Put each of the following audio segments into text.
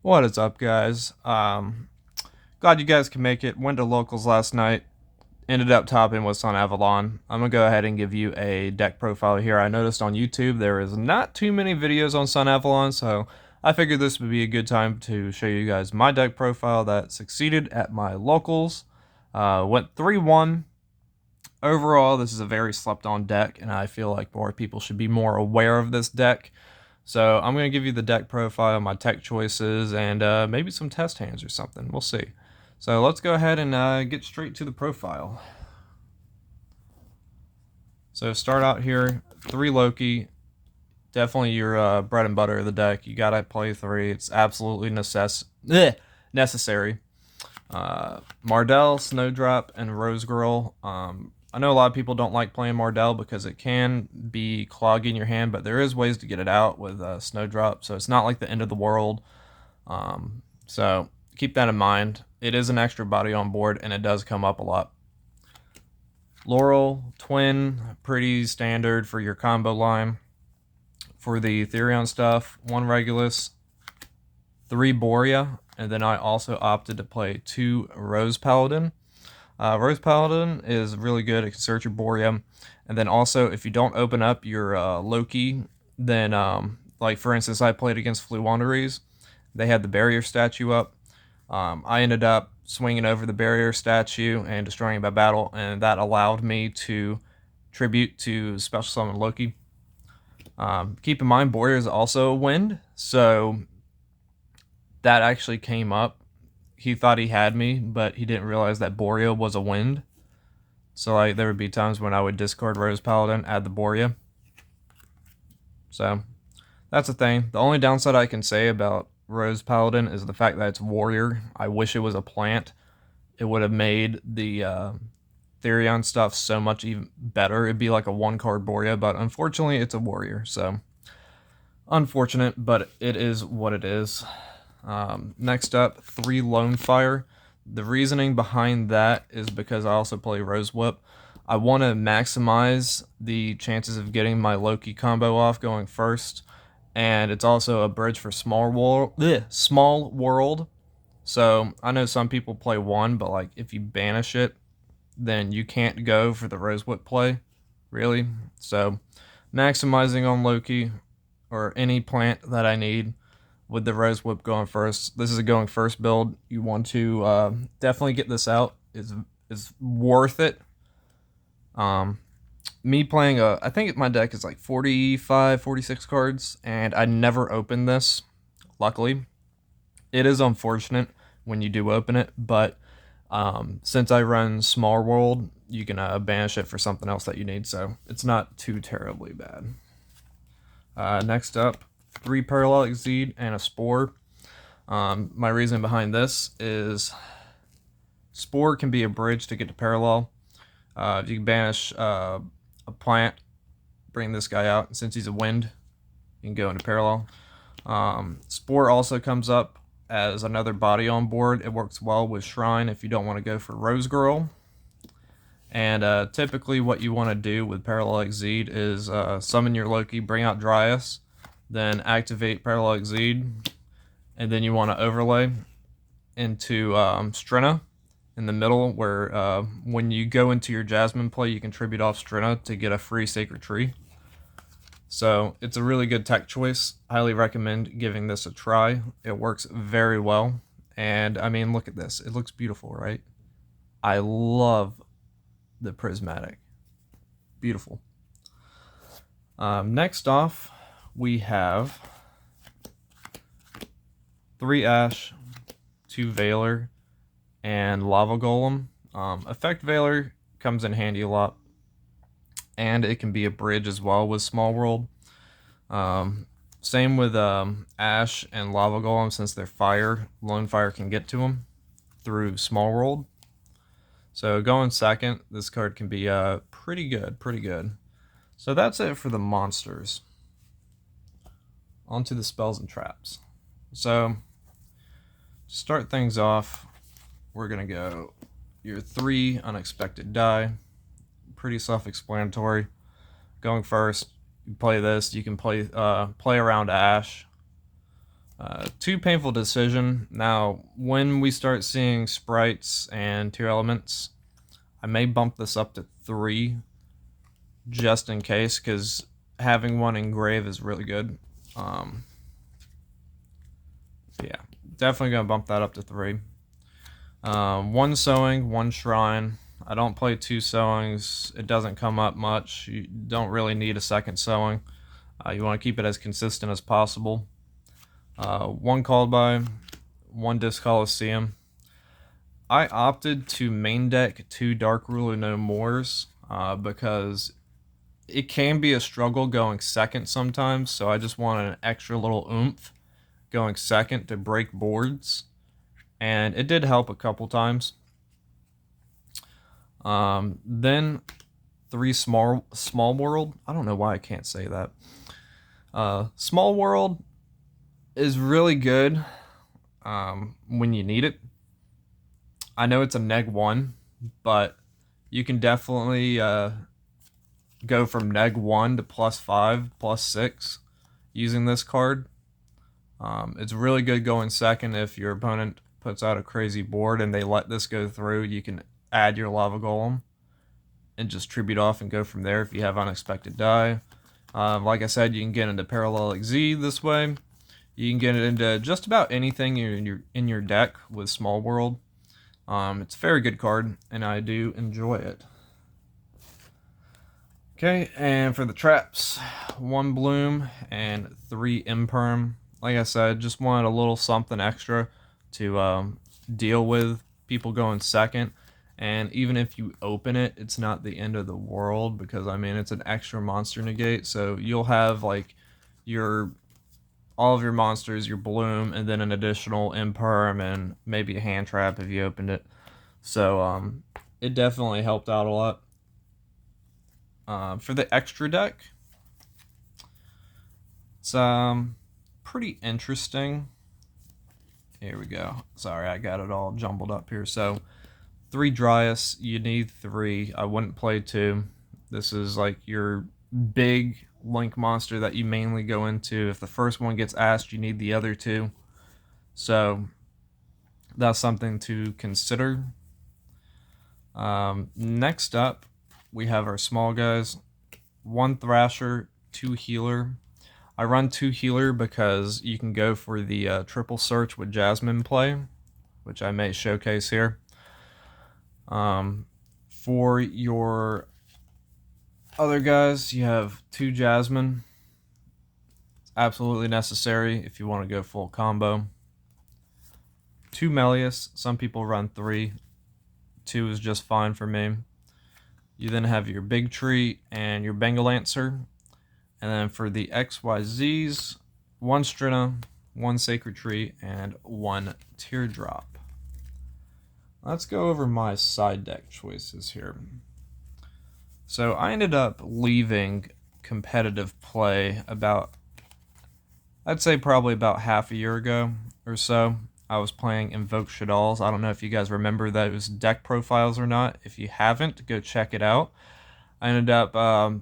What is up, guys? Glad you guys can make it. Went to locals last night. Ended up topping with Sunavalon. I'm gonna go ahead and give you a deck profile here. I noticed on YouTube there is not too many videos on Sunavalon, so I figured this would be a good time to show you guys my deck profile that succeeded at my locals. Went 3-1. Overall, this is a very slept-on deck, and I feel like more people should be more aware of this deck. So I'm going to give you the deck profile, my tech choices, and maybe some test hands or something. We'll see. So let's go ahead and get straight to the profile. So start out here, 3 Loki. Definitely your bread and butter of the deck. You got to play 3. It's absolutely necessary. Mardell, Snowdrop, and Rose Girl. I know a lot of people don't like playing Mardell because it can be clogging your hand, but there is ways to get it out with Snowdrop, so it's not like the end of the world. So keep that in mind. It is an extra body on board, and it does come up a lot. Laurel, Twin, pretty standard for your combo line. For the Therion stuff, 1 Regulus, 3 Borea, and then I also opted to play 2 Rose Paladin. Rose Paladin is really good. It can search your Borea. And then also, if you don't open up your Loki, then, like for instance, I played against Flu Wanderers. They had the barrier statue up. I ended up swinging over the barrier statue and destroying it by battle, and that allowed me to tribute to special summon Loki. Keep in mind, Borea is also a wind, so that actually came up. He thought he had me, but he didn't realize that Borea was a wind. So like there would be times when I would discard Rose Paladin, add the Borea. So that's the thing. The only downside I can say about Rose Paladin is the fact that it's warrior. I wish it was a plant. It would have made the Therion stuff so much even better. It'd be like a 1-card Borea, but unfortunately it's a warrior. So unfortunate, but it is what it is. Next up, 3 Lone Fire. The reasoning behind that is because I also play Rose Whip. I want to maximize the chances of getting my Loki combo off going first, and it's also a bridge for Small World. So I know some people play 1, but like if you banish it, then you can't go for the Rose Whip play, really. So maximizing on Loki or any plant that I need with the Rose Whip going first. This is a going first build. You want to definitely get this out. It's worth it. Me playing I think my deck is like 45, 46 cards, and I never opened this, luckily. It is unfortunate when you do open it, but since I run Small World, you can banish it for something else that you need, so it's not too terribly bad. Next up, 3 Parallel Exceed and a Spore. My reason behind this is Spore can be a bridge to get to Parallel. If you can banish a plant, bring this guy out, and since he's a wind, you can go into Parallel. Spore also comes up as another body on board. It works well with Shrine if you don't want to go for Rose Girl. And typically what you want to do with Parallel Exceed is summon your Loki, bring out Dryas, then activate Parallel Exceed, and then you want to overlay into Strenna in the middle, where when you go into your Jasmine play, you can tribute off Strenna to get a free Sacred Tree. So it's a really good tech choice. Highly recommend giving this a try. It works very well, and I mean, look at this. It looks beautiful, right? I love the prismatic. Beautiful. Next off, we have 3 Ash, 2 Veiler, and Lava Golem. Effect Veiler comes in handy a lot, and it can be a bridge as well with Small World. Same with Ash and Lava Golem, since they're fire, Lone Fire can get to them through Small World. So going second, this card can be pretty good. So that's it for the monsters. Onto the spells and traps. So to start things off, we're gonna go your 3 Unexpected Die. Pretty self-explanatory. Going first, you play this. You can play around Ash. 2 Painful Decision. Now, when we start seeing sprites and 2 elements, I may bump this up to 3 just in case, because having 1 engrave is really good. Yeah, definitely gonna bump that up to 3. 1 sewing, 1 shrine. I don't play 2 sewings. It doesn't come up much. You don't really need a second sewing. You want to keep it as consistent as possible. 1 called by, 1 Disc Coliseum. I opted to main deck 2 Dark Ruler No Mores because it can be a struggle going second sometimes, so I just wanted an extra little oomph going second to break boards, and it did help a couple times. Then 3 Small World. I don't know why I can't say that. Small World is really good when you need it. I know it's a -1, but you can definitely go from -1 to +5, +6 using this card. It's really good going second if your opponent puts out a crazy board and they let this go through. You can add your Lava Golem and just tribute off and go from there if you have unexpected die. Like I said, you can get into Parallel Z this way. You can get it into just about anything in your deck with Small World. It's a very good card, and I do enjoy it. Okay, and for the traps, 1 Bloom and 3 Imperm. Like I said, just wanted a little something extra to deal with people going second. And even if you open it, it's not the end of the world, because I mean it's an extra monster negate. So you'll have like all of your monsters, your Bloom, and then an additional Imperm and maybe a hand trap if you opened it. So it definitely helped out a lot. For the extra deck, it's pretty interesting. Here we go. Sorry, I got it all jumbled up here. So 3 Dryas, you need 3. I wouldn't play 2. This is like your big link monster that you mainly go into. If the first one gets asked, you need the other 2. So that's something to consider. Next up, we have our small guys. 1 Thrasher, 2 Healer. I run 2 Healer because you can go for the triple search with Jasmine play, which I may showcase here. For your other guys, you have 2 Jasmine. It's absolutely necessary if you want to go full combo. 2 Melius. Some people run 3. 2 is just fine for me. You then have your Big Tree and your Bengal Lancer. And then for the XYZs, 1 Strina, 1 Sacred Tree, and 1 Teardrop. Let's go over my side deck choices here. So I ended up leaving competitive play about, I'd say probably about half a year ago or so. I was playing Invoke Shaddolls. I don't know if you guys remember those deck profiles or not. If you haven't, go check it out. I ended up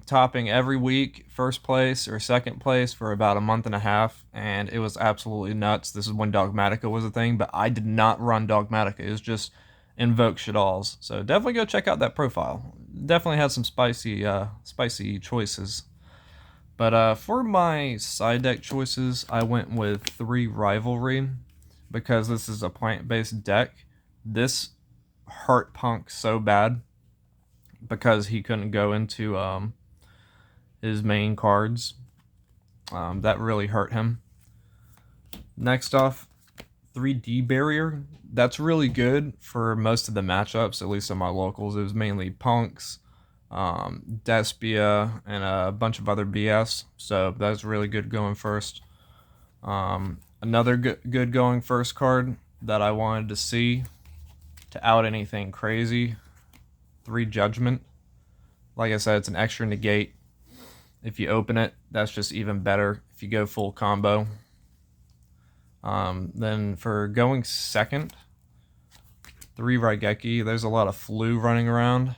topping every week, first place or second place for about a month and a half, and it was absolutely nuts. This is when Dogmatica was a thing, but I did not run Dogmatica. It was just Invoke Shaddolls. So definitely go check out that profile. Definitely had some spicy choices. But for my side deck choices, I went with 3 Rivalry, because this is a plant-based deck. This hurt Punk so bad because he couldn't go into his main cards. That really hurt him. Next off, 3D Barrier. That's really good for most of the matchups, at least on my locals. It was mainly Punks, Despia, and a bunch of other BS. So that's really good going first. Another good going first card that I wanted to see to out anything crazy, 3 Judgment. Like I said, it's an extra negate. If you open it, that's just even better if you go full combo. Then for going second, 3 Raigeki. There's a lot of flu running around.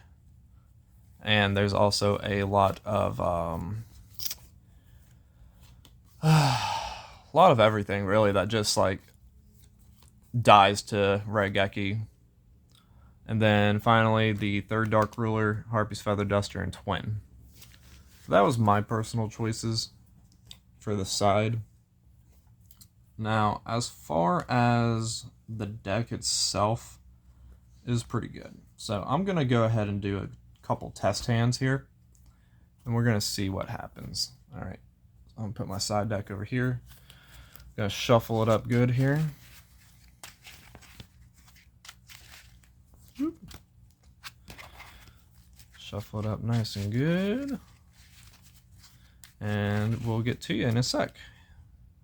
And there's also a lot of a lot of everything really that just like dies to Raigeki. And then finally the third Dark Ruler, Harpy's Feather Duster, and Twin. That was my personal choices for the side. Now, as far as the deck itself is pretty good. So I'm going to go ahead and do a couple test hands here, and we're going to see what happens. All right, I'm going to put my side deck over here. Going to shuffle it up good here. Shuffle it up nice and good. And we'll get to you in a sec.